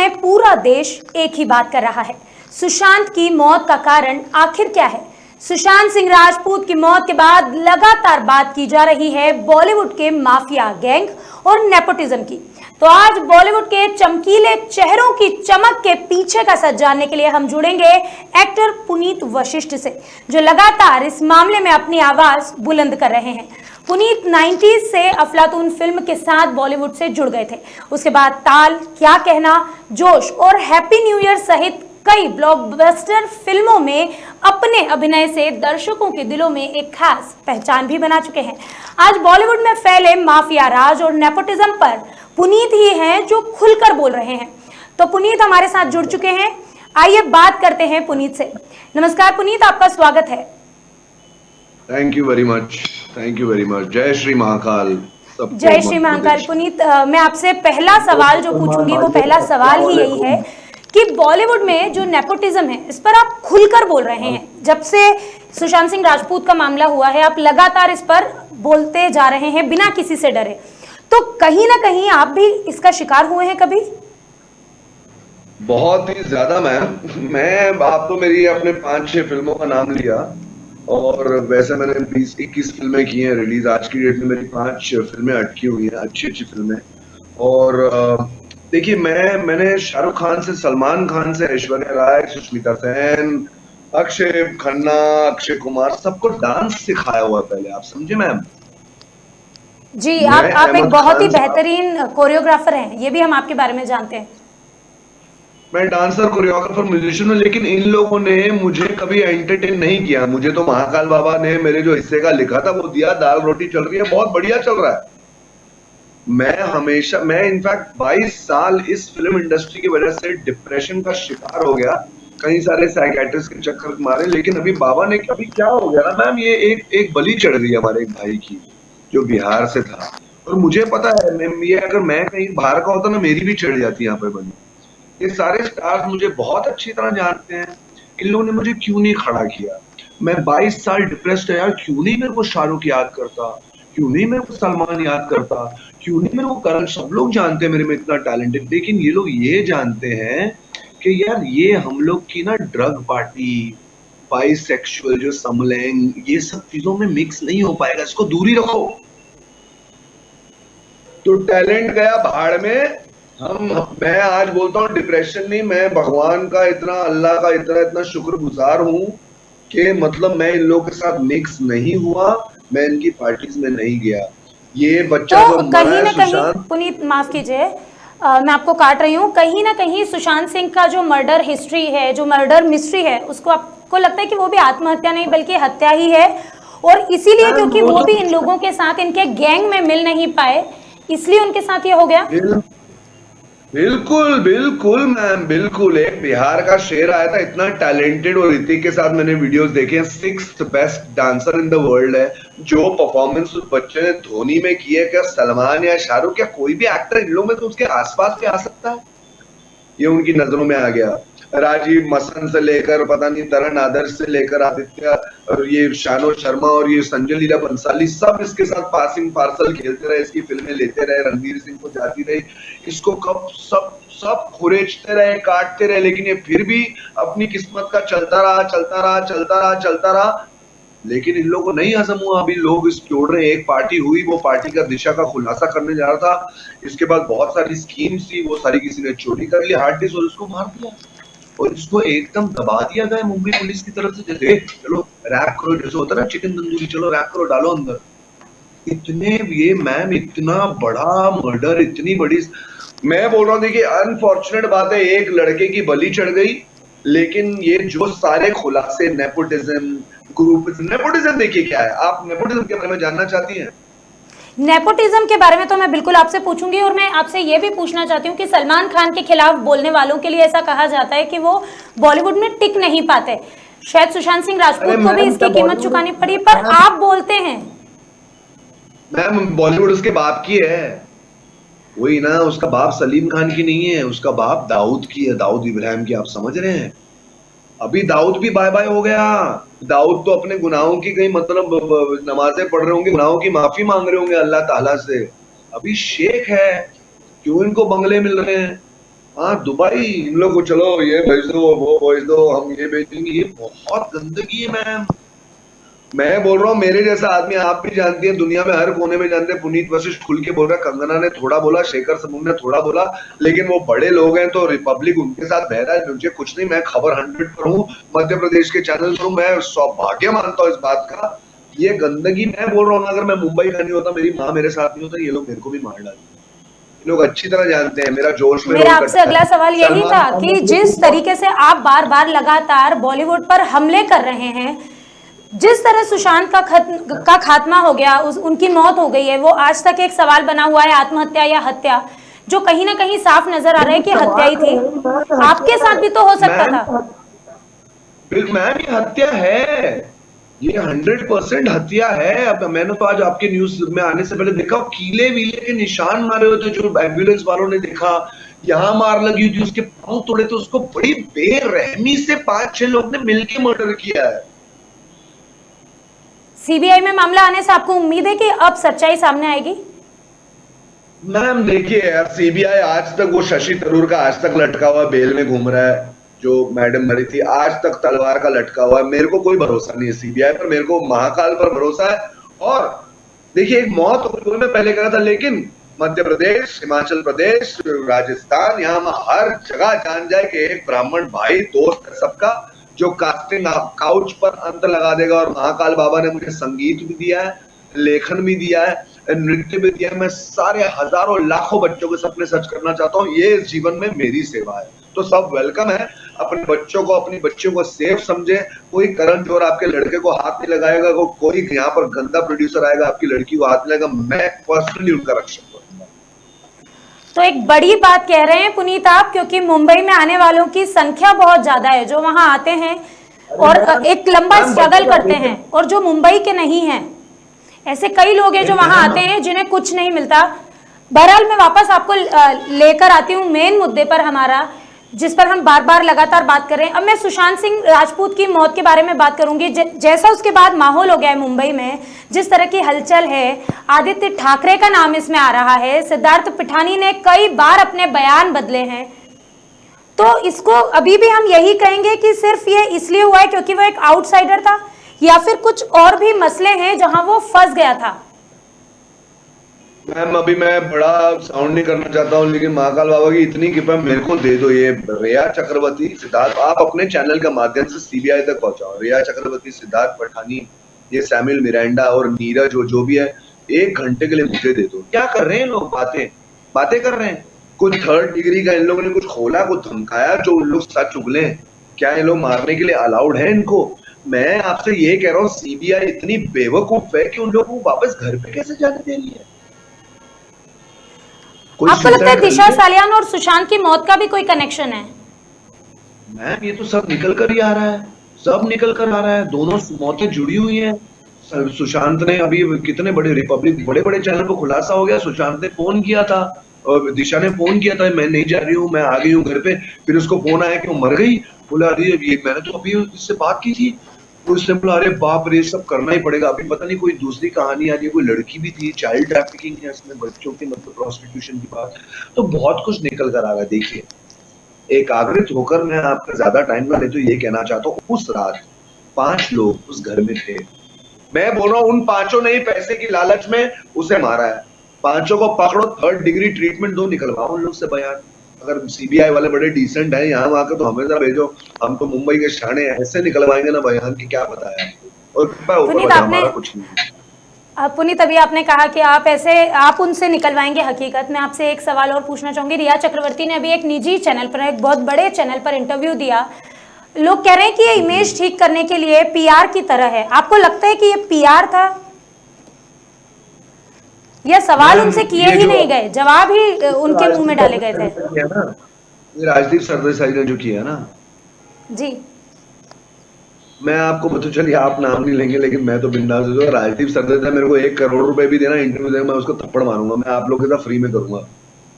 समय पूरा देश एक ही बात कर रहा है। सुशांत की मौत का कारण आखिर क्या है? सुशांत सिंह राजपूत की मौत के बाद लगातार बात की जा रही है बॉलीवुड के माफिया गैंग और नेपोटिज्म की। तो आज बॉलीवुड के चमकीले चेहरों की चमक के पीछे का सच जानने के लिए हम जुड़ेंगे एक्टर पुनीत वशिष्ठ से, जो लगातार इस मामले में अपनी आवाज बुलंद कर रहे हैं। पुनीत 90s से अफलातून फिल्म के साथ बॉलीवुड से जुड़ गए थे। उसके बाद ताल, क्या कहना, जोश और हैप्पी न्यू ईयर सहित कई ब्लॉकबस्टर फिल्मों में अपने अभिनय से दर्शकों के दिलों में एक खास पहचान भी बना चुके हैं। आज बॉलीवुड में फैले माफिया राज और नेपोटिज्म पर पुनीत ही हैं जो खुलकर बोल रहे हैं। तो पुनीत हमारे साथ जुड़ चुके हैं, आइए बात करते हैं पुनीत से। नमस्कार पुनीत, आपका स्वागत है। Thank you very much, thank you very much. जय श्री महाकाल। जय श्री महाकाल। पुनीत, मैं आपसे पहला सवाल जो पूछूंगी वो पहला सवाल ही यही है कि बॉलीवुड में जो नेपोटिज्म है इस पर आप खुलकर बोल रहे हैं। जब से सुशांत सिंह राजपूत का मामला हुआ है आप लगातार इस पर बोलते जा रहे हैं बिना किसी से डरे। तो कहीं ना कहीं आप भी इसका शिकार हुए हैं कभी? बहुत ही ज्यादा मैम। आप तो मेरी अपने 5-6 फिल्मों का नाम लिया और वैसे मैंने 20-21 फिल्में की हैं रिलीज। आज की डेट में मेरी 5 फिल्में अटकी हुई हैं, अच्छी अच्छी फिल्में। और देखिए, मैंने शाहरुख खान से, सलमान खान से, ऐश्वर्या राय, सुष्मिता सेन, अक्षय खन्ना, अक्षय कुमार, सबको डांस सिखाया हुआ पहले। आप समझे मैम? जी, आप एक बहुत ही बेहतरीन कोरियोग्राफर हैं, ये भी हम आपके बारे में जानते हैं। मैं डांसर, कोरियोग्राफर, म्यूजिशियन हूँ, लेकिन इन लोगों ने मुझे कभी एंटरटेन नहीं किया। मुझे तो महाकाल बाबा ने मेरे जो हिस्से का लिखा था वो दिया। दाल रोटी चल रही है, बहुत बढ़िया चल रहा है। मैं इनफैक्ट 22 साल इस फिल्म इंडस्ट्री की वजह से डिप्रेशन का शिकार हो गया, कई सारे साइकियाट्रिस्ट के चक्कर मारे। लेकिन अभी बाबा ने, अभी क्या हो गया ना मैम, ये एक बलि चढ़ रही है हमारे एक भाई की जो बिहार से था। और मुझे पता है, ये अगर मैं कहीं बाहर का होता ना, मेरी भी चढ़ जाती यहाँ पे बलि। ये सारे स्टार्स मुझे बहुत अच्छी तरह जानते हैं। इन लोगों ने मुझे क्यों नहीं खड़ा किया? मैं 22 साल डिप्रेस्ड है यार। क्यों नहीं मेरे को शाहरुख याद करता? क्यों नहीं मेरे को सलमान याद करता? क्यों नहीं मेरे को करण? सब लोग जानते हैं मेरे में इतना टैलेंटेड, लेकिन ये लोग ये जानते हैं कि यार ये हम लोग की ना ड्रग पार्टी, बाइसेक्सुअल, जो समलैंग, ये सब चीजों में मिक्स नहीं हो पाएगा, इसको दूरी रखो। तो टैलेंट गया भाड़ में। मैं आज बोलता हूँ डिप्रेशन नहीं, मैं भगवान का इतना, अल्लाह का इतना शुक्रगुजार हूँ कि मतलब मैं इन लोगों के साथ मिक्स नहीं हुआ, मैं इनकी पार्टीज में नहीं गया। ये बच्चा तो जो कहीं ना कहीं पुनीत, माफ कीजिए, मैं आपको काट रही हूँ, कहीं ना कहीं सुशांत सिंह का जो मर्डर हिस्ट्री है, जो मर्डर मिस्ट्री है, उसको आपको लगता है कि वो भी आत्महत्या नहीं बल्कि हत्या ही है? और इसीलिए क्योंकि वो भी इन लोगों के साथ, इनके गैंग में मिल नहीं पाए, इसलिए उनके साथ ये हो गया? बिल्कुल बिल्कुल मैम, बिल्कुल। एक बिहार का शेर आया था, इतना टैलेंटेड, और ऋतिक के साथ मैंने वीडियोस देखे हैं, 6th best dancer in the world है। जो परफॉर्मेंस उस बच्चे ने धोनी में की है, क्या सलमान या शाहरुख या कोई भी एक्टर इन लोगों में तो उसके आसपास भी आ सकता है? ये उनकी नजरों में आ गया। राजीव मसन से लेकर पता नहीं तरण आदर्श से लेकर आदित्य और ये शानो शर्मा और ये संजय लीला बंसाली, सब इसके साथ पासिंग पार्सल खेलते रहे, इसकी फिल्में लेते रहे, रणवीर सिंह को जाती रही, इसको कब सब खुरेचते रहे, काटते रहे, लेकिन ये फिर भी अपनी किस्मत का चलता रहा। लेकिन इन लोगों को नहीं हजम हुआ। अभी लोग इस जोड़ रहे हैं, एक पार्टी हुई, वो पार्टी का दिशा का खुलासा करने जा रहा था। इसके बाद बहुत सारी स्कीम्स थी, वो सारी किसी ने चोरी कर ली, हार्ड डिस्क, और उसको मार दिया और इसको एकदम दबा दिया गया मुंबई पुलिस की तरफ से। जैसे चलो रैप करो, जैसे होता है ना चिकन तंदूरी, चलो रैप करो, डालो अंदर। ये मैम इतना बड़ा मर्डर, इतनी बड़ी, मैं बोल रहा हूँ, देखिए अनफॉर्चुनेट बात है, एक लड़के की बलि चढ़ गई। लेकिन ये जो सारे खुलासे, नेपोटिज्म, नेपोटिज्म देखिए क्या है। आप नेपोटिज्म के बारे में जानना चाहती हैं? नेपोटिज्म के बारे में तो मैं बिल्कुल आपसे पूछूंगी, और मैं आपसे ये भी पूछना चाहती हूँ कि सलमान खान के खिलाफ बोलने वालों के लिए ऐसा कहा जाता है कि वो बॉलीवुड में टिक नहीं पाते। शायद सुशांत सिंह राजपूत को भी इसकी कीमत चुकानी पड़ी, पर आप बोलते हैं। मैम बॉलीवुड उसके बाप की है, वही ना, उसका बाप सलीम खान की नहीं है, उसका बाप दाऊद की है, दाऊद इब्राहिम की। आप समझ रहे हैं? अभी दाऊद भी बाय बाय हो गया। दाऊद तो अपने गुनाहों की कहीं मतलब नमाजें पढ़ रहे होंगे, गुनाहों की माफी मांग रहे होंगे अल्लाह ताला से। अभी शेख है, क्यों इनको बंगले मिल रहे हैं? हाँ दुबई, इन लोग को चलो ये भेज दो, वो भेज दो, हम ये भेज देंगे, ये बहुत गंदगी है मैम। मैं बोल रहा हूँ मेरे जैसा आदमी, आप भी जानती हैं, दुनिया में हर कोने में जानते हैं, पुनीत वशिष्ठ खुल के बोल रहा है, कंगना ने थोड़ा बोला, शेखर समूह ने थोड़ा बोला, लेकिन वो बड़े लोग हैं तो रिपब्लिक उनके साथ बह रहा है, मुझे कुछ नहीं, मैं खबर 100 पर हूँ, मध्य प्रदेश के चैनल पर हूँ, मैं सौभाग्य मानता हूँ इस बात का। ये गंदगी, मैं बोल रहा हूँ अगर मैं मुंबई का नहीं होता, मेरी माँ मेरे साथ नहीं होता, ये लोग मेरे को भी मार डालते। ये लोग अच्छी तरह जानते हैं मेरा जोश में मेरा रोल आपसे कटता अगला है। सवाल यही सलमान था खान कि ने जिस तो तरीके से आप बार बार लगातार बॉलीवुड पर हमले कर रहे हैं, जिस तरह सुशांत का खात्मा हो गया, उनकी मौत हो गई है, वो आज तक एक सवाल बना हुआ है, आत्महत्या या हत्या, जो कहीं ना कहीं साफ नजर आ रहा है कि हत्या ही थी। आपके साथ भी तो हो सकता मैम, था। मैम ये हत्या है, ये 100% हत्या है। अब मैंने तो आज आपके न्यूज में आने से पहले देखा, कीले वीले के निशान मारे हुए थे, जो एम्बुलेंस वालों ने देखा, यहाँ मार लगी हुई थी, उसके पांव तोड़े थे, उसको बड़ी बेरहमी से 5-6 लोग ने मिलके मर्डर किया है। सीबीआई में मामला आने से आपको उम्मीद है कि अब सच्चाई सामने आएगी? मैम देखिए यार, सीबीआई आज तक, वो शशि थरूर का आज तक लटका हुआ बेल में घूम रहा है, जो मैडम मरी थी, आज तक तलवार का लटका हुआ है। मेरे को कोई भरोसा नहीं है सीबीआई पर, मेरे को महाकाल पर भरोसा है। और देखिए, एक मौत हो मैं पहले कहा था, लेकिन मध्य प्रदेश, हिमाचल प्रदेश, राजस्थान, यहाँ हर जगह जान जाए कि एक ब्राह्मण भाई दोस्त है सबका, जो कास्टिंग काउच पर अंत लगा देगा। और महाकाल बाबा ने मुझे संगीत भी दिया है, लेखन भी दिया है, नृत्य भी दिया है। मैं सारे हजारों लाखों बच्चों के सपने सच करना चाहता हूँ, ये इस जीवन में मेरी सेवा है। तो सब वेलकम है, अपने बच्चों को, अपनी बच्चियों को सेफ समझे। कोई करण जोहर आपके लड़के को हाथ नहीं लगाएगा, कोई यहाँ पर गंदा प्रोड्यूसर आएगा आपकी लड़की को हाथ नहीं लगाएगा, मैं पर्सनली उनका रक्षक करूंगा। तो एक बड़ी बात कह रहे हैं पुनीत आप, क्योंकि मुंबई में आने वालों की संख्या बहुत ज्यादा है जो वहां आते हैं और एक लंबा स्ट्रगल करते हैं, और जो मुंबई के नहीं हैं, ऐसे कई लोग हैं जो वहां आते हैं जिन्हें कुछ नहीं मिलता। बहरहाल मैं वापस आपको लेकर आती हूँ मेन मुद्दे पर हमारा, जिस पर हम बार बार लगातार बात कर रहे हैं। अब मैं सुशांत सिंह राजपूत की मौत के बारे में बात करूंगी। जैसा उसके बाद माहौल हो गया है मुंबई में, जिस तरह की हलचल है, आदित्य ठाकरे का नाम इसमें आ रहा है, सिद्धार्थ पिठानी ने कई बार अपने बयान बदले हैं, तो इसको अभी भी हम यही कहेंगे कि सिर्फ ये इसलिए हुआ है क्योंकि वो एक आउटसाइडर था, या फिर कुछ और भी मसले हैं जहां वो फंस गया था? मैम अभी मैं बड़ा साउंड नहीं करना चाहता हूँ, लेकिन महाकाल बाबा की इतनी कृपा मेरे को दे दो, ये रिया चक्रवर्ती, सिद्धार्थ, आप अपने चैनल के माध्यम से सीबीआई तक पहुंचाओ। रिया चक्रवर्ती, सिद्धार्थ पठानी, ये सैमुअल मिरांडा और नीरज जो भी है, 1 घंटे के लिए मुझे दे दो। क्या कर रहे हैं लोग, बातें कर रहे हैं। कुछ 3rd डिग्री का इन लोगों ने कुछ खोला, कुछ धमकाया, जो उन लोग सच उगले। क्या ये लोग मारने के लिए अलाउड है इनको? मैं आपसे ये कह रहा हूँ, सीबीआई इतनी बेवकूफ है कि उन लोगों को वापस घर पे कैसे जाने दे रही है। आपको लगता है दिशा सालियान और सुशांत की मौत का भी कोई कनेक्शन है? मैम ये तो सब निकल कर ही आ रहा है, सब निकल कर आ रहा है, दोनों मौतें जुड़ी हुई हैं। सुशांत ने अभी कितने बड़े रिपब्लिक, बड़े बड़े चैनल पर खुलासा हो गया, सुशांत ने फोन किया था और दिशा ने फोन किया था, मैं नहीं जा रही हूँ, मैं आ गई हूँ घर पे। फिर उसको फोन आया कि वो मर गई, बोला अरे ये मैंने तो अभी इससे बात की थी। उसने बोला अरे बाप रे, सब करना ही पड़ेगा। अभी पता नहीं कोई दूसरी कहानी आ रही है, कोई लड़की भी थी, चाइल्ड ट्रैफिकिंग है इसमें, बच्चों की मतलब प्रोस्टिट्यूशन की बात, तो बहुत कुछ निकल कर आ रहा है। देखिए, एकाग्रित होकर मैं आपका ज्यादा टाइम ना ले तो ये कहना चाहता हूँ, उस रात 5 लोग उस घर में थे। मैं बोल रहा हूँ उन 5 ने ही पैसे की लालच में उसे मारा है। 5 को पकड़ो, 3rd डिग्री ट्रीटमेंट दो, निकलवाओ उन लोग से बयान। अगर सीबीआई वाले बड़े डिसेंट हैं, यहाँ वहां के तो हमें भेजो, हम तो मुंबई के शाने ऐसे निकलवाएंगे ना बयान की क्या बताया। और कृपया ऊपर पुनीत, वाले, आपने हमारा कुछ नहीं। पुनीत अभी आपने कहा कि आप उनसे निकलवाएंगे हकीकत। मैं आपसे एक सवाल और पूछना चाहूंगी। रिया चक्रवर्ती ने अभी एक निजी चैनल पर, एक बहुत बड़े चैनल पर इंटरव्यू दिया। लोग कह रहे हैं कि ये इमेज ठीक करने के लिए पीआर की तरह है। आपको लगता है कि ये पीआर था? यह सवाल उनसे किए ही नहीं गए, जवाब ही उनके मुंह में डाले गए थे। ये राजदीप सरदेसाई ने जो किया ना जी, मैं आपको बता, चलिए आप नाम नहीं लेंगे, लेकिन मैं तो बिंदास हूँ। राजदीप सरदेसाई मेरे को 1 करोड़ रुपए भी देना, इंटरव्यू देना, मैं उसको थप्पड़ मारूंगा, मैं आप लोग के साथ फ्री में करूंगा।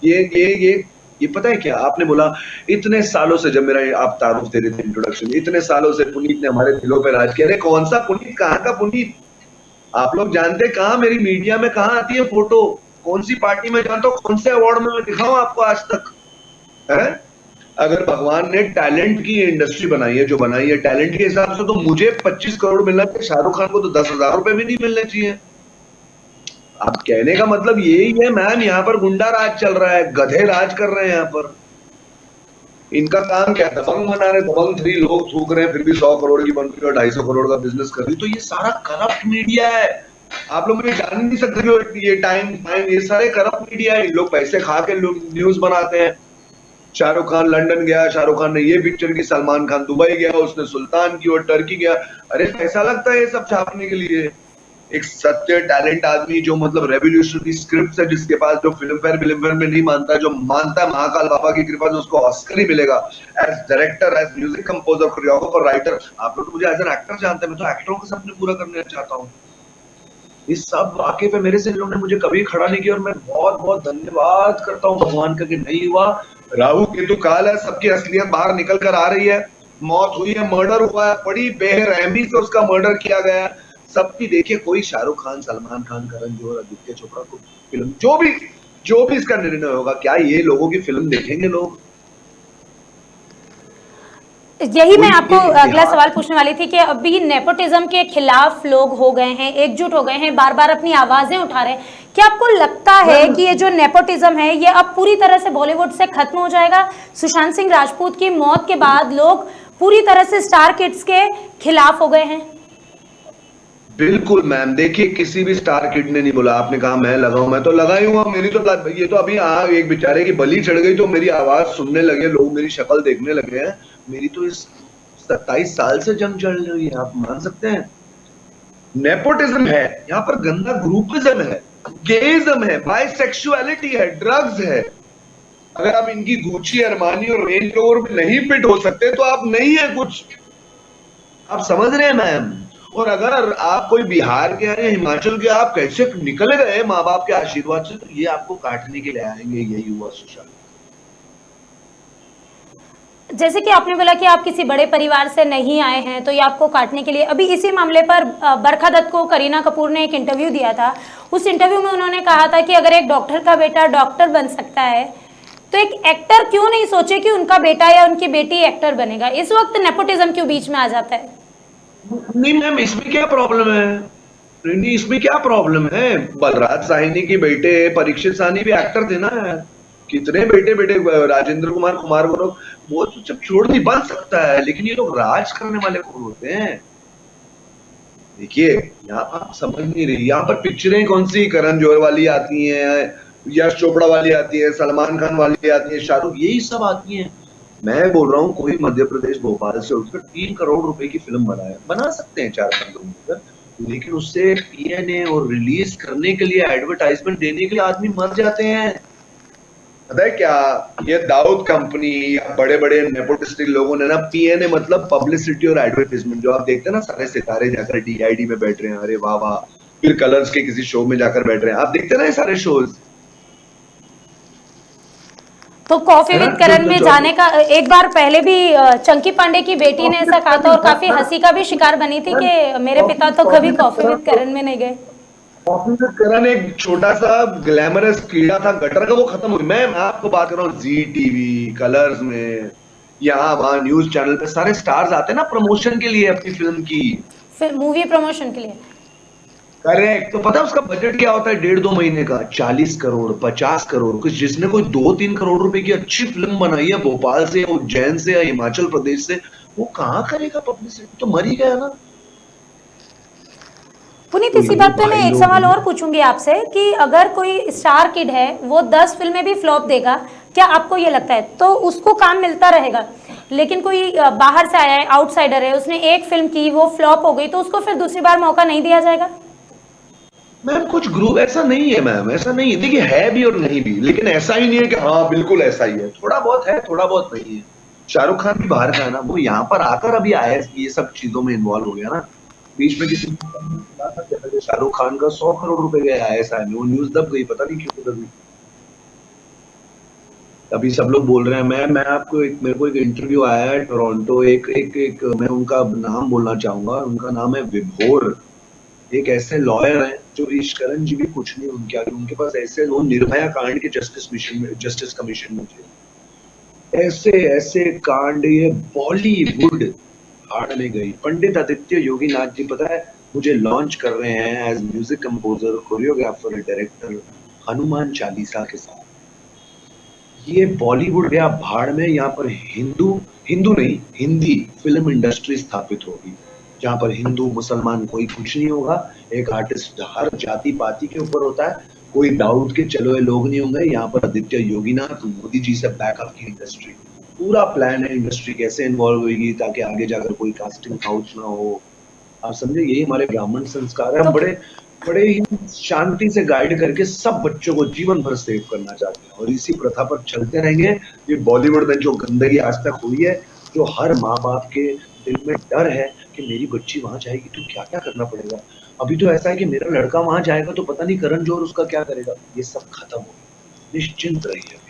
ये पता है क्या आपने बोला, इतने सालों से, जब मेरा आप तारुफ दे रहे थे इंट्रोडक्शन, इतने सालों से पुनीत ने हमारे दिलों पे राज किया। अरे कौन सा पुनीत, कहाँ का पुनीत? आप लोग जानते कहाँ, मेरी मीडिया में कहाँ आती है फोटो? कौन सी पार्टी में जानता हूँ, कौन से अवार्ड में मैं दिखाऊं आपको आज तक है? अगर भगवान ने टैलेंट की इंडस्ट्री बनाई है जो बनाई है टैलेंट के हिसाब से, तो मुझे 25 करोड़ मिलना चाहिए, शाहरुख खान को तो 10,000 रुपए भी नहीं मिलने चाहिए। अब कहने का मतलब यही है मैम, यहाँ पर गुंडा राज चल रहा है, गधे राज कर रहे हैं यहाँ पर। इनका काम क्या है? दबंग बना रहे, दबंग 3 लोग थूक रहे हैं, फिर भी 100 करोड़ की बन रही और 250 करोड़ का बिजनेस कर रही। तो ये सारा करप्ट मीडिया है। आप लोग मुझे जान नहीं सकते कि ये टाइम ये सारे करप्ट मीडिया है। लोग पैसे खा के न्यूज बनाते हैं। शाहरुख खान लंदन गया, शाहरुख खान ने ये पिक्चर की, सलमान खान दुबई गया, उसने सुल्तान की और टर्की गया। अरे पैसा लगता है ये सब छापने के लिए। एक सत्य टैलेंट आदमी जो मतलब रेवोल्यूशनरी स्क्रिप्ट है, जिसके पास, जो फिल्म फेयर में नहीं मानता, जो मानता है महाकाल बाबा की कृपा से उसको ऑस्कर ही मिलेगा as director, as music composer, choreographer, writer. आप लोग तो मुझे एज एन एक्टर जानते हैं, मैं तो एक्टरों के सपने पूरा करना चाहता हूँ। इस सब वाकई पे मेरे से इन लोगों ने मुझे कभी खड़ा नहीं किया और मैं बहुत बहुत धन्यवाद करता हूँ भगवान का कि नहीं हुआ। राहु केतु काल है, सबकी असलियत बाहर निकल कर आ रही है। मौत हुई है, मर्डर हुआ है, बड़ी बेरहमी से उसका मर्डर किया गया है। सबकी देखिए, कोई शाहरुख खान, सलमान खान, करण जौहर, आदित्य चोपड़ा को फिल्म, जो भी इसका निर्णय होगा, क्या ये लोगों की फिल्म देखेंगे लोग? यही मैं आपको अगला सवाल पूछने वाली थी कि अभी नेपोटिज्म के खिलाफ लोग हो गए हैं, एकजुट हो गए हैं, बार बार अपनी आवाजें उठा रहे हैं। क्या आपको लगता है कि ये जो नेपोटिज्म है ये अब पूरी तरह से बॉलीवुड से खत्म हो जाएगा? सुशांत सिंह राजपूत की मौत के बाद लोग पूरी तरह से स्टार किड्स के खिलाफ हो गए हैं। बिल्कुल मैम, देखिए किसी भी स्टार किड ने नहीं बोला। आपने कहा मैं लगाऊं, मैं तो लगा ही हुआ। मेरी तो ये तो अभी एक बेचारे की बलि चढ़ गई तो मेरी आवाज सुनने लगे लोग, मेरी शक्ल देखने लगे हैं। मेरी तो इस 27 साल से जंग चल रही है, आप मान सकते हैं। नेपोटिज्म है यहाँ पर, गंदा ग्रुपिज्म है, गेइज्म है, बाइसेक्सुअलिटी है, ड्रग्स है। अगर आप इनकी गुची, अरमानी और रेंज रोवर में नहीं फिट हो सकते तो आप नहीं है कुछ। आप समझ रहे हैं मैम? और अगर आप कोई बिहार के हैं, हिमाचल के, आप कैसे निकल गए माँ बाप के आशीर्वाद से, तो ये आपको काटने के लिए आएंगे। यही हुआ सुशांत। जैसे कि आपने बोला कि आप किसी बड़े परिवार से नहीं आए हैं, तो ये आपको काटने के लिए। अभी इसी मामले पर बरखा दत्त को करीना कपूर ने एक इंटरव्यू दिया था। उस इंटरव्यू में उन्होंने कहा था कि अगर एक डॉक्टर का बेटा डॉक्टर बन सकता है तो एक एक्टर क्यों नहीं सोचे कि उनका बेटा या उनकी बेटी एक्टर बनेगा। इस वक्त नेपोटिज्म क्यों बीच में आ जाता है? नहीं मैम, इसमें क्या प्रॉब्लम है? नहीं, इसमें क्या प्रॉब्लम है? बलराज साहनी के बेटे परीक्षित साहनी भी एक्टर थे ना। कितने बेटे राजेंद्र कुमार कुमार वो तो जब छोड़ नहीं बन सकता है, लेकिन ये लोग राज करने वाले कौन होते हैं? देखिए, यहाँ आप समझ नहीं रही। यहाँ पर पिक्चरें कौन सी करण जौहर वाली आती हैं, यश चोपड़ा वाली आती है, सलमान खान वाली आती है, शाहरुख, यही सब आती हैं। मैं बोल रहा हूँ कोई मध्य प्रदेश भोपाल से उठकर 3 करोड़ रुपए की फिल्म बना सकते हैं 4-5 लोग, लेकिन उससे पीएनए और रिलीज करने के लिए, एडवर्टाइजमेंट देने के लिए आदमी मर जाते हैं। पता है क्या? ये दाऊद कंपनी या बड़े बड़े नेपोटिस्टिक लोगों ने ना, पीएनए मतलब पब्लिसिटी और एडवर्टाइजमेंट, जो आप देखते हैं ना सारे सितारे जाकर डीआईडी में बैठ रहे हैं, अरे वाह वाह, फिर कलर्स के किसी शो में जाकर बैठ रहे हैं, आप देखते हैं ना ये सारे शोज। तो कॉफी विद करण में जाने का एक बार पहले भी चंकी पांडे की बेटी ने ऐसा कहा था और काफी हंसी का भी शिकार बनी थी कि मेरे पिता तो कभी कॉफी विद करण में नहीं गए। कॉफी विद करण एक छोटा सा ग्लैमरस कीड़ा था गटर का, वो खत्म हो गया। मैं आपको बात कर रहा हूँ जी टीवी, कलर्स में, यहाँ वहाँ न्यूज चैनल पे सारे स्टार्स आते हैं ना प्रमोशन के लिए अपनी फिल्म की, मूवी प्रमोशन के लिए। करेक्ट। तो पता है उसका बजट क्या होता है 1.5-2 महीने का? 40 करोड़, 50 करोड़। कुछ जिसने कोई 2-3 करोड़ रुपए की अच्छी फिल्म बनाई है भोपाल से, उज्जैन से या हिमाचल प्रदेश से, वो कहाँ करेगा पब्लिसिटी? तो मर ही गया ना। पुनीत, इसी बात पे मैं एक सवाल और पूछूंगी आपसे कि अगर कोई स्टार किड है, वो 10 फिल्में भी फ्लॉप देगा, क्या आपको ये लगता है तो उसको काम मिलता रहेगा? लेकिन कोई बाहर से आया है, आउटसाइडर है, उसने एक फिल्म की, वो फ्लॉप हो गई, तो उसको फिर दूसरी बार मौका नहीं दिया जाएगा? मैम कुछ ग्रुप ऐसा नहीं है मैम, ऐसा नहीं है। देखिए है भी और नहीं भी, लेकिन ऐसा ही नहीं है कि हाँ बिल्कुल ऐसा ही है। थोड़ा बहुत है, थोड़ा बहुत नहीं है। शाहरुख खान भी बाहर का है ना, वो यहाँ पर आकर अभी आया, ये सब चीजों में इन्वॉल्व हो गया ना। बीच में किसी शाहरुख खान का 100 करोड़ रुपए गया ऐसा है, वो न्यूज दब गई, पता नहीं क्यों दब गई। अभी सब लोग बोल रहे हैं, मैं आपको मेरे को एक इंटरव्यू आया है टोरंटो, एक मैं उनका नाम बोलना चाहूंगा, उनका नाम है विभोर। एक ऐसे लॉयर हैं जो ईश्वरन जी भी कुछ नहीं उनके आगे, उनके पास ऐसे वो निर्भया कांड के जस्टिस कमीशन में थे। ऐसे ऐसे कांड, ये बॉलीवुड भाड़ में गई। पंडित आदित्य योगीनाथ जी पता है मुझे लॉन्च कर रहे हैं as music composer, choreographer, director Hanuman Chalisa के साथ। ये बॉलीवुड गया भाड़ में। यहाँ पर हिंदू हिंदू नहीं, हिंदी फिल्म इंडस्ट्री स्थापित होगी, जहाँ पर हिंदू मुसलमान कोई कुछ नहीं होगा। एक आर्टिस्ट हर जाति पाति के ऊपर होता है, कोई डाउट के चलो ये लोग नहीं होंगे। यहाँ पर आदित्य योगीनाथ मोदी जी से बैकअप की इंडस्ट्री, पूरा प्लान है इंडस्ट्री कैसे इन्वॉल्व होगी ताकि आगे जाकर कोई कास्टिंग काउच ना हो। आप समझे, यही हमारे ब्राह्मण संस्कार है। हम तो बड़े बड़े ही शांति से गाइड करके सब बच्चों को जीवन भर सेव करना चाहते हैं और इसी प्रथा पर चलते रहेंगे। ये बॉलीवुड में जो गंदगी आज तक हुई है, जो हर माँ बाप के दिल में डर है कि मेरी बच्ची वहां जाएगी तो क्या क्या करना पड़ेगा। अभी तो ऐसा है कि मेरा लड़का वहां जाएगा तो पता नहीं करण जौहर उसका क्या करेगा। ये सब खत्म हो गया, निश्चिंत रहिए।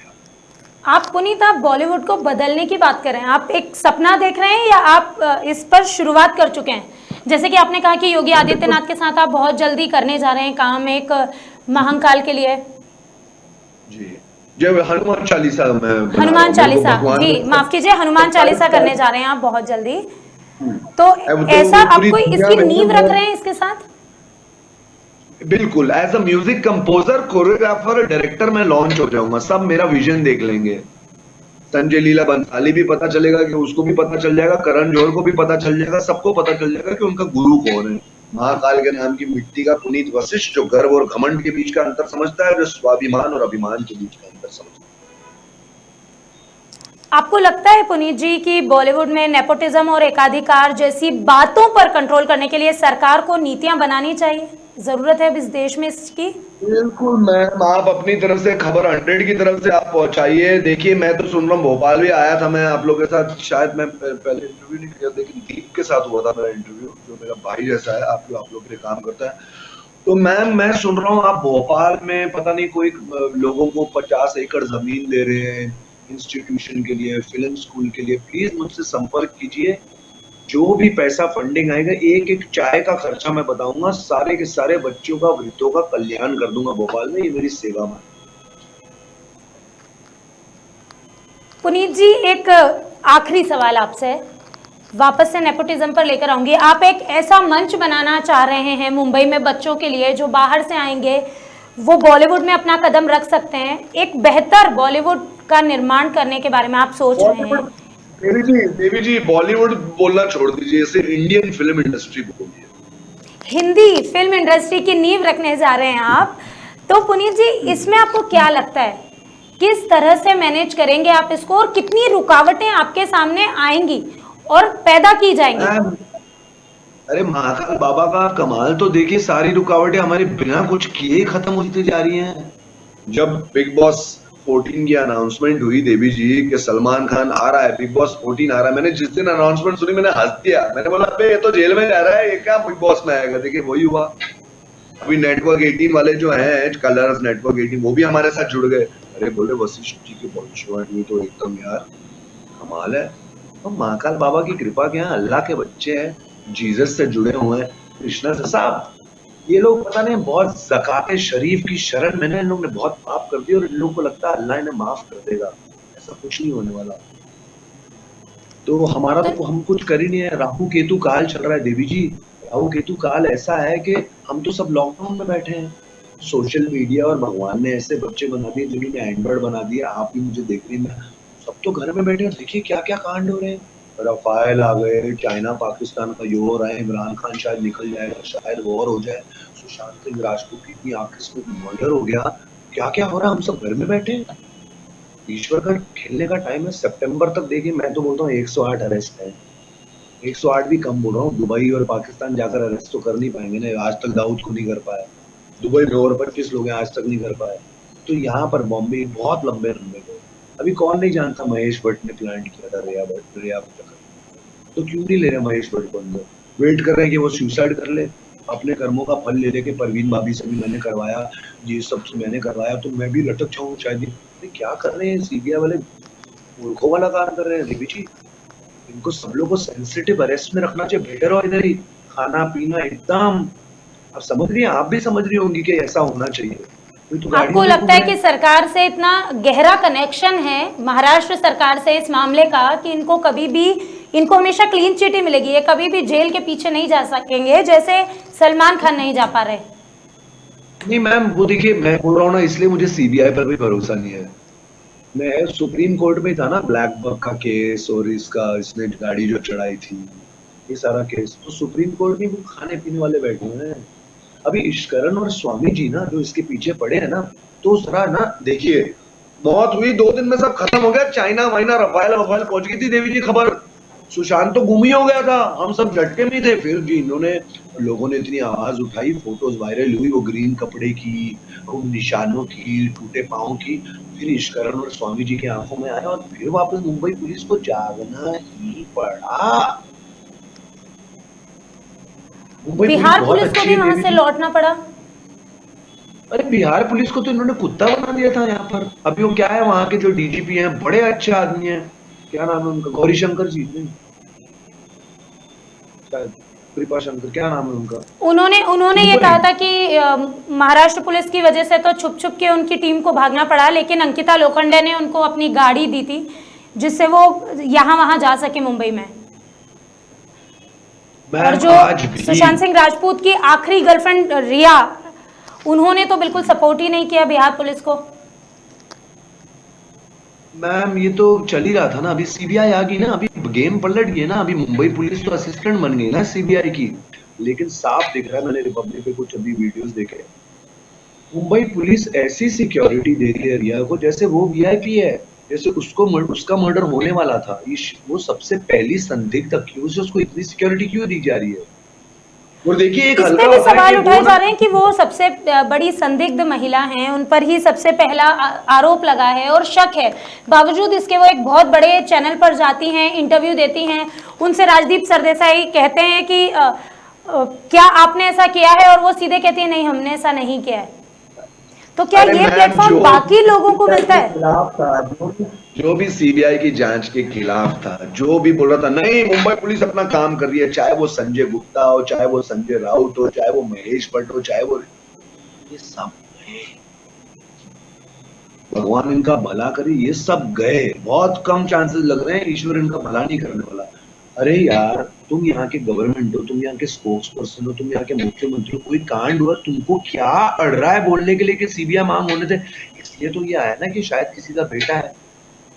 आप पुनीत, आप बॉलीवुड को बदलने की बात कर रहे हैं, आप एक सपना देख रहे हैं या आप इस पर शुरुआत कर चुके हैं? जैसे कि आपने कहा कि योगी आदित्यनाथ के साथ आप बहुत जल्दी करने जा रहे हैं काम एक महाकाल के लिए। जी, जब हनुमान चालीसा में बना रहा हनुमान हूँ, मेरे को चालीसा, भगवान जी का माफ कीजिए, हनुमान चालीसा करने जा रहे हैं आप बहुत जल्दी, तो अब ऐसा तो आप पूरी कोई दुनिया इसकी में नींव ना, रख रहे हैं इसके साथ? बिल्कुल as a music composer, choreographer, director मैं लॉन्च हो जाऊंगा। सब मेरा विजन देख लेंगे। संजय लीला बंसाली भी पता चलेगा कि उसको भी पता चल जाएगा, करण जौहर को भी पता चल जाएगा, सबको पता चल जाएगा कि उनका गुरु कौन है। महाकाल के नाम की मिट्टी का पुनीत वशिष्ठ, जो गर्व और घमंड के बीच का अंतर समझता है, जो स्वाभिमान और अभिमान के बीच का अंतर समझता है। आपको लगता है पुनीत जी कि बॉलीवुड में नेपोटिज्म और एकाधिकार जैसी बातों पर कंट्रोल करने के लिए सरकार को नीतियां बनानी चाहिए? जरूरत है अब इस देश में इसकी? बिल्कुल मैम, आप अपनी तरफ से खबर 100 की तरफ से आप पहुंचाइए। देखिए मैं तो सुन रहा हूँ, भोपाल भी आया था मैं आप लोगों के साथ, शायद मैं पहले इंटरव्यू नहीं किया, लेकिन दीप के साथ हुआ था मेरा इंटरव्यू, जो मेरा भाई जैसा है, आप लोग के लिए काम करता है। तो मैम मैं सुन रहा हूँ आप भोपाल में पता नहीं कोई लोगों को 50 एकड़ जमीन दे रहे हैं इंस्टीट्यूशन के लिए, फिल्म स्कूल के लिए। प्लीज मुझसे संपर्क कीजिए। जो भी पैसा फंडिंग आएगा, एक एक चाय का खर्चा मैं बताऊंगा, सारे के सारे बच्चों का, वृद्धों का कल्याण कर दूंगा भोपाल में। ये मेरी सेवा में। पुनीत जी, एक आखिरी सवाल आपसे, वापस से नेपोटिज्म पर लेकर आऊंगी। आप एक ऐसा मंच बनाना चाह रहे हैं मुंबई में बच्चों के लिए, जो बाहर से आएंगे वो बॉलीवुड में अपना कदम रख सकते हैं, एक बेहतर बॉलीवुड का निर्माण करने के बारे में आप सोच रहे हैं? देवी जी बॉलीवुड बोलना छोड़ दीजिए, इसे इंडियन फिल्म इंडस्ट्री बोलिए। हिंदी फिल्म इंडस्ट्री की नींव रखने जा रहे हैं आप, तो पुनीत जी इसमें आपको क्या लगता है, किस तरह से मैनेज करेंगे आप इसको, और कितनी रुकावटें आपके सामने आएंगी और पैदा की जाएंगी? अरे महाकाल बाबा का कमाल तो देखिए, सारी रुकावटें हमारे बिना कुछ किए ही खत्म होती जा रही हैं। जब बिग बॉस 14 की अनाउंसमेंट हुई देवी जी कि सलमान खान आ रहा है, बिग बॉस 14 आ रहा है, मैंने जिस दिन अनाउंसमेंट सुनी मैंने हंस दिया। मैंने बोला अबे ये तो जेल में जा रहा है, ये क्या बिग बॉस में आएगा। देखिए वही हुआ। अभी नेटवर्क 18 वाले जो हैं, कलर्स नेटवर्क 18, वो भी हमारे साथ जुड़ गए। अरे बोले वशिष्ठ जी की भविष्यवाणी तो एकदम यार कमाल है। तो महाकाल बाबा की कृपा के यहाँ अल्लाह के बच्चे हैं, जीसस से जुड़े हुए हैं, कृष्णा से। साहब ये लोग पता नहीं बहुत ज़कात शरीफ की शरण में ना, इन लोग ने बहुत पाप कर दिया और इन लोगों को लगता है अल्लाह इन्हें माफ कर देगा। ऐसा कुछ नहीं होने वाला। तो हमारा तो हम कुछ कर ही नहीं है। राहु केतु काल चल रहा है देवी जी। राहु केतु काल ऐसा है कि हम तो सब लॉकडाउन में बैठे हैं। सोशल मीडिया और भगवान ने ऐसे बच्चे बना दिए जिन्होंने एंड्रॉइड बना दिया। आप भी मुझे देख रही हैं, सब तो घर में बैठे हैं। देखिए क्या क्या कांड हो रहे हैं। रफाल आ गए, चाइना पाकिस्तान का ये हो रहा है, इमरान खान शायद निकल जाएगा, शायद वॉर हो जाए, सुशांत सिंह राजपूत की इतनी आकस्मिक मर्डर हो गया। क्या क्या हो रहा है, हम सब घर में बैठे हैं। ईश्वर का खेलने का टाइम है। सितंबर तक देखिए, मैं तो बोलता हूँ 108 अरेस्ट है। 108 भी कम बोल रहा हूँ। दुबई और पाकिस्तान जाकर अरेस्ट तो कर नहीं पाएंगे ना। आज तक दाऊद को नहीं कर पाया। दुबई में और 25 लोग हैं, आज तक नहीं कर पाए। तो यहाँ पर बॉम्बे बहुत लंबे लंबे गए। अभी कौन नहीं जानता महेश भट्ट ने प्लान किया था रिया भट्ट। तो क्यों नहीं ले रहे महेश भट्ट को अंदर? वेट कर रहे हैं कि वो सुसाइड कर ले, अपने कर्मों का फल ले लेके। परवीन भाभी से भी मैंने करवाया, ये सबसे मैंने करवाया, तो मैं भी लटक जाऊँ शायद। क्या कर रहे हैं सीबीआई वाले? मूर्खों वाला काम कर रहे हैं देवी जी। इनको सब लोग को सेंसिटिव अरेस्ट में रखना चाहिए। बेटर हो इधर ही, खाना पीना एकदम। आप समझ रही हैं, आप भी समझ रही होंगी कि ऐसा होना चाहिए। कोई तो आपको गाड़ियों में लगता घूम है रहा कि है। सरकार से इतना गहरा कनेक्शन है महाराष्ट्र सरकार से इस मामले का कि इनको हमेशा क्लीन चिट ही मिलेगी, ये कभी भी जेल के पीछे नहीं जा सकेंगे जैसे सलमान खान नहीं जा पा रहे? नहीं मैम, वो देखिए मैं बोल रहा हूँ ना, इसलिए मुझे सीबीआई पर भी भरोसा नहीं है। मैं सुप्रीम कोर्ट में था ना, ब्लैक बक का केस और इसने गाड़ी जो चढ़ाई थी, ये सारा केस तो सुप्रीम कोर्ट में वो खाने पीने वाले बैठे हुए हैं। अभी इश्करण और स्वामी जी ना जो इसके पीछे पड़े हैं ना, तो जरा ना देखिए, मौत हुई 2 दिन में सब खत्म हो गया, चाइना वाइना रफाल वफाल पहुंच गई थी देवी जी खबर। सुशांत तो गुम ही हो गया था, हम सब झटके में ही थे। फिर जी इन्होंने, लोगों ने इतनी आवाज उठाई, फोटोज वायरल हुई, वो ग्रीन कपड़े की, उन निशानों की, टूटे पांव की। फिर इश्करण और स्वामी जी की आंखों में आया और फिर वापस मुंबई पुलिस को जागना ही पड़ा। मुंबई पुलिस बिहार बहुत पुलिस को अच्छी भी है वहां देवी से जी। लौटना पड़ा। अरे बिहार पुलिस को तो इन्होंने कुत्ता बना दिया था यहाँ पर। अभी वो क्या है, वहां के जो डीजीपी हैं बड़े अच्छे आदमी हैं, क्या नाम है उनका, गौरी शंकर जी नहीं, शायद कृपा शंकर, क्या नाम है उनका। उन्होंने उन्होंने ये सुपर कहा है। था कि महाराष्ट्र पुलिस की वजह से तो छुप छुप के उनकी टीम को भागना पड़ा, लेकिन अंकिता लोखंडे ने उनको अपनी गाड़ी दी थी जिससे वो यहाँ वहां जा सके मुंबई में। और मैम जो आज भी, सुशांत सिंह राजपूत की आखिरी गर्लफ्रेंड रिया, उन्होंने तो बिल्कुल सपोर्ट ही नहीं किया बिहार पुलिस को। मैम ये तो चल ही रहा था ना, अभी सीबीआई आ गई ना, अभी गेम पलट गई ना, अभी मुंबई पुलिस तो असिस्टेंट बन गई ना सीबीआई की। लेकिन साफ दिख रहा है, मैंने रिपब्लिक पे कुछ अभी वीडियोस देखे, मुंबई पुलिस ऐसी सिक्योरिटी दे रही है रिया को जैसे वो वीआईपी है। जैसे उसका मर्डर होने वाला था, वो सबसे पहली संदिग्ध अक्यूज है, उसको इतनी सिक्योरिटी क्यों दी जा रही है। और देखिए एक इस पे हल्का भी होता है सवाल कि उठाए वो जा ना, रहे हैं कि वो सबसे बड़ी संदिग्ध महिला हैं, उन पर ही सबसे पहला आरोप लगा है और शक है। बावजूद इसके वो एक बहुत बड़े चैनल पर जाती हैं, इंटरव्यू देती हैं, उनसे राजदीप सरदेसाई कहते हैं कि क्या आपने ऐसा किया है, और वो सीधे कहती है नहीं हमने ऐसा नहीं किया है। तो क्या अरे ये मैम प्लेटफॉर्म बाकी लोगों को मिलता के है? खिलाफ था, जो भी सीबीआई की जांच के खिलाफ था, जो भी बोल रहा था नहीं मुंबई पुलिस अपना काम कर रही है, चाहे वो संजय गुप्ता हो, चाहे वो संजय राउत हो, चाहे वो महेश भट्ट हो, चाहे वो, ये सब भगवान इनका भला करे, ये सब गए। बहुत कम चांसेस लग रहे हैं, ईश्वर इनका भला नहीं करने वाला। अरे यार, तुम यहाँ के गवर्नमेंट हो, तुम यहाँ के स्पोक्स पर्सन हो, तुम यहाँ के मुख्यमंत्री हो, कोई कांड हुआ, तुमको क्या अड़ रहा है बोलने के लिए कि सीबीआई मांग होने थे। इसलिए तो ये आया ना कि शायद किसी का बेटा है,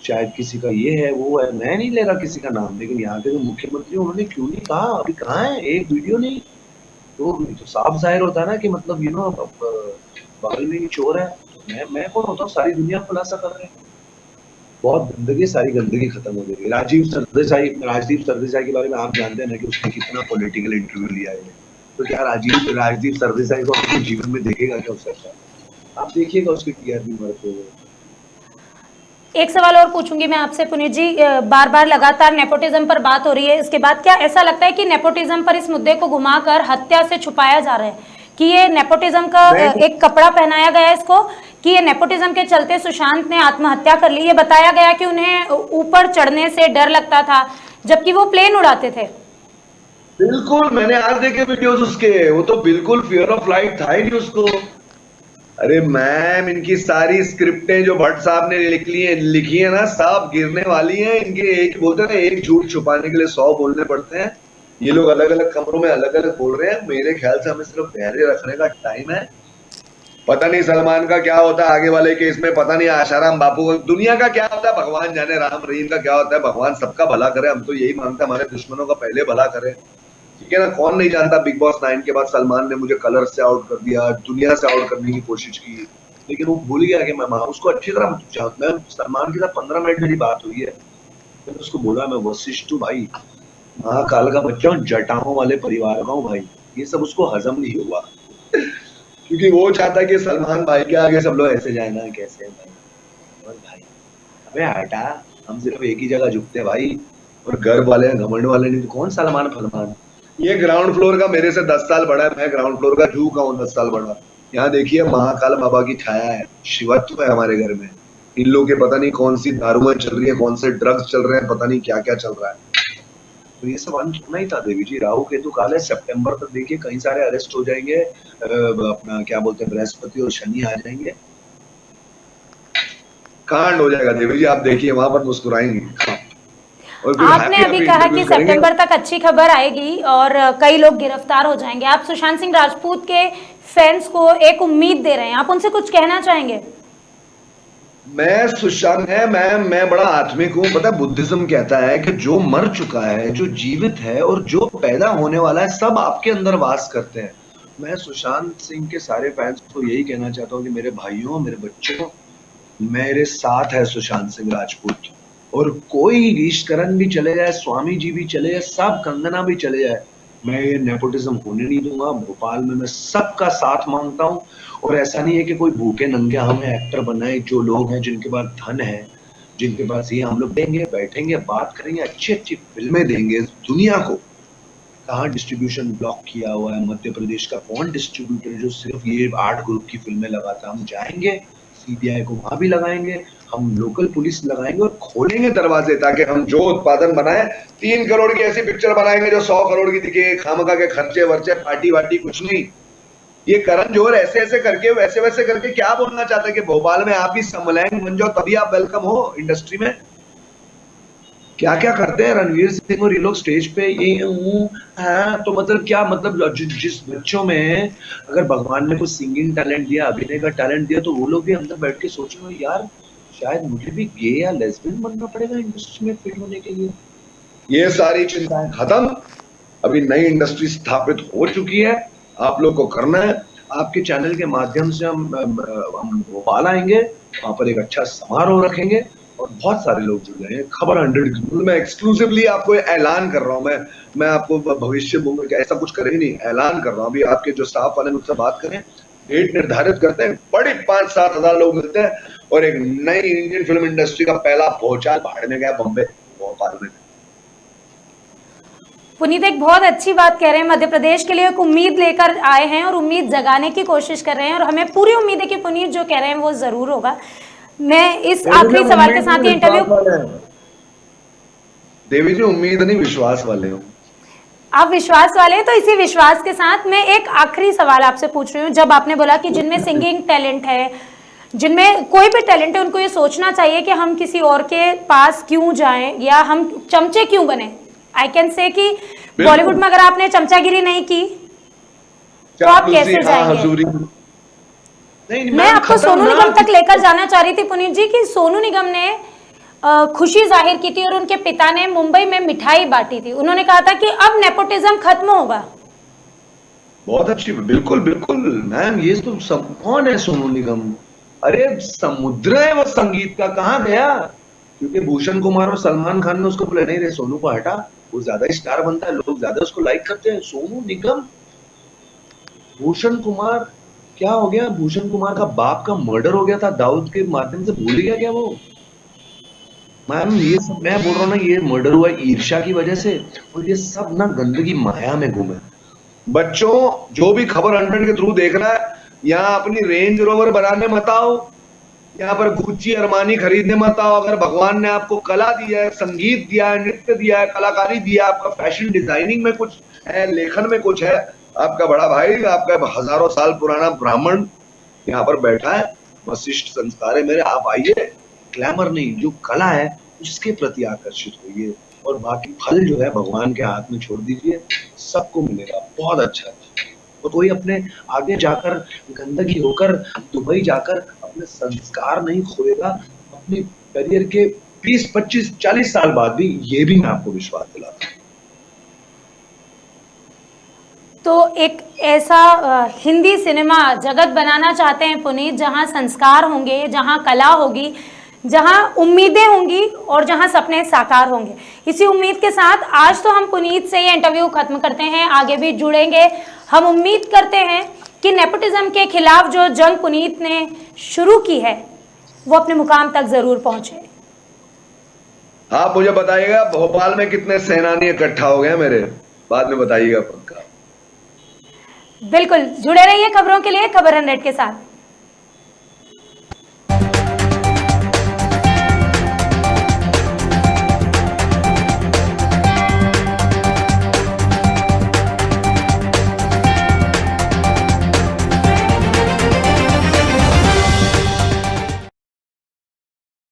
शायद किसी का ये है वो है, मैं नहीं ले रहा किसी का नाम, लेकिन यहाँ के जो मुख्यमंत्री उन्होंने क्यों नहीं कहा, अभी कहाँ है, एक वीडियो नहीं। तो साफ जाहिर होता है ना कि मतलब बगल में ही चोर है। तो मैं कौन होता हूँ, सारी दुनिया खुलासा कर रहे हैं। बहुत गंदगी, सारी गंदगी खत्म हो गई। राजदीप सरदेसाई के बारे में आप जानते हैं ना कि उसने कितना पॉलिटिकल इंटरव्यू लिया है। तो क्या राजदीप सरदेसाई को अपने जीवन में देखेगा क्या उसका? आप देखिएगा उसके टीआरपी बढ़ते हुए। एक सवाल और पूछूंगी मैं आपसे पुनीत जी, बार बार लगातार नेपोटिज्म पर बात हो रही है, इसके बाद क्या ऐसा लगता है कि नेपोटिज्म पर इस मुद्दे को घुमाकर हत्या से छुपाया जा रहा है, कि ये नेपोटिज्म का एक कपड़ा पहनाया गया है इसको, कि ये नेपोटिज्म के चलते सुशांत ने आत्महत्या कर ली? ये बताया गया कि उन्हें ऊपर चढ़ने से डर लगता था जबकि वो प्लेन उड़ाते थे। बिल्कुल, मैंने आज देखे वीडियोस उसके, वो तो बिल्कुल फियर ऑफ फ्लाइट था ही नहीं उसको। अरे मैम, इनकी सारी स्क्रिप्टें जो भट्ट साहब ने लिखी है ना, सब गिरने वाली हैं। इनके एक बोलते हैं ना, एक झूठ छुपाने के लिए 100 बोलने पड़ते हैं। ये लोग अलग अलग कमरों में अलग अलग बोल रहे हैं। मेरे ख्याल से हमें सिर्फ धैर्य रखने का टाइम है। पता नहीं सलमान का क्या होता है आगे वाले केस में, पता नहीं आशाराम बापू को, दुनिया का क्या होता है भगवान जाने, राम रहीम का क्या होता है, भगवान सबका भला करे। हम तो यही मांगते हैं, हमारे दुश्मनों का पहले भला करे, ठीक है ना। कौन नहीं जानता, बिग बॉस 9 के बाद सलमान ने मुझे कलर से आउट कर दिया, दुनिया से आउट करने की कोशिश की, लेकिन वो भूल गया कि मैं उसको अच्छी तरह जानता। मैं सलमान के साथ 15 मिनट मेरी बात हुई है, मैंने उसको बोला मैं वशिष्ठ हूँ भाई, महाकाल का बच्चा हूँ, जटाओं वाले परिवार का हूँ भाई। ये सब उसको हजम नहीं हुआ क्योंकि वो चाहता कि सलमान भाई के आगे सब लोग ऐसे जाए ना, कैसे भाई, और भाई अबे हटा, हम सिर्फ एक ही जगह झुकते हैं भाई, और गर्व वाले हैं, घमंड वाले नहीं। तो कौन सलमान फलमान, ये ग्राउंड फ्लोर का मेरे से 10 साल बड़ा है, मैं ग्राउंड फ्लोर का जू का हूँ 10 साल बड़ा। यहाँ देखिए महाकाल बाबा की छाया है, शिवत्व है हमारे घर में। इन लोगों के पता नहीं कौन सी दारुएं चल रही है, कौन से ड्रग्स चल रहे हैं, पता नहीं क्या क्या चल रहा है। तो ये सब अंत होना ही था देवी जी। राहु केतु काल है, सितंबर तक देखिए कई सारे अरेस्ट हो जाएंगे, अपना क्या बोलते हैं, बृहस्पति और शनि आ जाएंगे, कांड हो जाएगा देवी जी। आप देखिए वहां पर मुस्कुराएंगे और फिर आपने हैप्पी अभी हैप्पी कहा कि इंटरव्यूज करेंगे। सितंबर तक अच्छी खबर आएगी और कई लोग गिरफ्तार हो जाएंगे। आप सुशांत सिंह राजपूत के फैंस को एक उम्मीद दे रहे हैं, आप उनसे कुछ कहना चाहेंगे? मैं सुशांत है, मैं बड़ा आत्मिक हूँ। पता है बुद्धिज्म कहता है कि जो मर चुका है, जो जीवित है और जो पैदा होने वाला है, सब आपके अंदर वास करते हैं। मैं सुशांत सिंह के सारे फैंस को यही कहना चाहता हूँ कि मेरे भाइयों, मेरे बच्चों, मेरे साथ है सुशांत सिंह राजपूत। और कोई ईशकरण भी चले जाए, स्वामी जी भी चले जाए, सब कंगना भी चले जाए, मैं ये नेपोटिज्म होने नहीं दूंगा। भोपाल में मैं सबका साथ मांगता हूँ। और ऐसा नहीं है कि कोई भूखे नंगे हमें एक्टर बनाए। जो लोग हैं, जिनके पास धन है, जिनके पास ये, हम लोग देंगे, बैठेंगे, बात करेंगे, अच्छी अच्छी फिल्में देंगे दुनिया को। कहाँ डिस्ट्रीब्यूशन ब्लॉक किया हुआ है मध्य प्रदेश का? कौन डिस्ट्रीब्यूटर जो सिर्फ ये 8 ग्रुप की फिल्में लगाता? हम जाएंगे, सीबीआई को वहां भी लगाएंगे, हम लोकल पुलिस लगाएंगे और खोलेंगे दरवाजे, ताकि हम जो उत्पादन बनाए 3 करोड़ की ऐसी पिक्चर बनाएंगे जो 100 करोड़ की दिखे। खामखा के खर्चे वर्चे, पार्टी वार्टी कुछ नहीं। ये करण जोहर ऐसे ऐसे करके, वैसे वैसे करके क्या बोलना चाहते हैं कि भोपाल में आप ही समलैंग बन जाओ तभी आप वेलकम हो इंडस्ट्री में? क्या क्या करते हैं रणवीर सिंह और ये लोग स्टेज पे, ये हाँ, तो मतलब क्या मतलब, जिस बच्चों में अगर भगवान ने कुछ सिंगिंग टैलेंट दिया, अभिनय का टैलेंट दिया, तो वो लोग भी अंदर बैठ के सोचेंगे यार शायद मुझे भी गे या लेस्बियन बनना पड़ेगा इंडस्ट्री में फिट होने के लिए। ये सारी चिंताएं खत्म। अभी नई इंडस्ट्री स्थापित हो चुकी है, आप लोग को करना है। आपके चैनल के माध्यम से हम भोपाल आएंगे, वहां पर एक अच्छा समारोह रखेंगे और बहुत सारे लोग जुड़ गए हैं। खबर 100, मैं एक्सक्लूसिवली आपको ऐलान कर रहा हूँ। मैं आपको भविष्य में ऐसा कुछ करेंगे नहीं, ऐलान कर रहा हूँ। अभी आपके जो स्टाफ वाले मुझसे बात करें, डेट निर्धारित करते हैं, बड़ी 5-7 हजार लोग मिलते हैं और एक नई इंडियन फिल्म इंडस्ट्री का पहला भूचाल भाड़ में गया बॉम्बे, भोपाल में। पुनीत एक बहुत अच्छी बात कह रहे हैं, मध्य प्रदेश के लिए एक उम्मीद लेकर आए हैं और उम्मीद जगाने की कोशिश कर रहे हैं और हमें पूरी उम्मीद है कि पुनीत जो कह रहे हैं वो जरूर होगा। मैं इस आखिरी सवाल के साथ ये इंटरव्यू, देवी जी उम्मीद नहीं, विश्वास वाले हो आप विश्वास वाले हैं, तो इसी विश्वास के साथ मैं एक आखिरी सवाल आपसे पूछ रही हूँ। जब आपने बोला कि जिनमें सिंगिंग टैलेंट है, जिनमें कोई भी टैलेंट है, उनको ये सोचना चाहिए कि हम किसी और के पास क्यों जाएं या हम चमचे क्यों बने। आई कैन से कि बॉलीवुड में अगर आपने चमचागिरी नहीं की तो आप कैसे जाएंगे? मैं आपको सोनू निगम तक लेकर जाना चाह रही थी पुनीत जी, कि सोनू निगम ने खुशी जाहिर की थी और उनके पिता ने मुंबई में मिठाई बांटी थी। उन्होंने कहा था कि अब नेपोटिज्म खत्म होगा। बहुत अच्छी, बिल्कुल बिल्कुल मैम। ये तो सब कौन है सोनू निगम? अरे समुद्र है वो संगीत का, कहाँ गया? क्योंकि भूषण कुमार और सलमान खान ने उसको बोला नहीं रे सोनू को हटा, वो ज्यादा स्टार बनता है, लोग ज्यादा उसको लाइक करते हैं। सोनू निगम, भूषण कुमार, क्या हो गया? भूषण कुमार का बाप का मर्डर हो गया था दाऊद के माध्यम से, भूल गया क्या वो? मैम ये सब मैं बोल रहा हूँ ना, ये मर्डर हुआ ईर्ष्या की वजह से, और ये सब ना गंदगी माया में घूमे। बच्चों, जो भी खबर 100 के थ्रू देख रहा है, यहाँ अपनी रेंज रोवर बनाने मत आओ, यहाँ पर गुच्ची अरमानी खरीदने मत आओ। अगर भगवान ने आपको कला दिया है, संगीत दिया है, नृत्य दिया है, कलाकारी दिया, आपका फैशन डिजाइनिंग में कुछ है, लेखन में कुछ है, आपका बड़ा भाई, आपका हजारों साल पुराना ब्राह्मण यहाँ पर बैठा है, वशिष्ठ संस्कार है मेरे, आप आइए। ग्लैमर नहीं, जो कला है उसके प्रति आकर्षित होइए और बाकी फल जो है भगवान के हाथ में छोड़ दीजिए, सबको मिलेगा बहुत अच्छा। और कोई अपने आगे जाकर गंदगी होकर दुबई जाकर अपने संस्कार नहीं खोएगा अपने करियर के 20, 25, 40 साल बाद भी, ये भी मैं आपको विश्वास दिलाता हूँ। तो एक ऐसा हिंदी सिनेमा जगत बनाना चाहते हैं पुनीत, जहां संस्कार होंगे, जहां कला होगी, जहां उम्मीदें होंगी और जहां सपने साकार होंगे। इसी उम्मीद के साथ आज तो हम पुनीत से ये इंटरव्यू खत्म करते हैं, आगे भी जुड़ेंगे। हम उम्मीद करते हैं कि नेपोटिज्म के खिलाफ जो जंग पुनीत ने शुरू की है वो अपने मुकाम तक जरूर पहुंचे। आप मुझे बताइएगा भोपाल में कितने सेनानी इकट्ठा हो गए मेरे, बाद में बताइएगा पक्का। बिल्कुल जुड़े रहिए खबरों के लिए खबर 100 के साथ।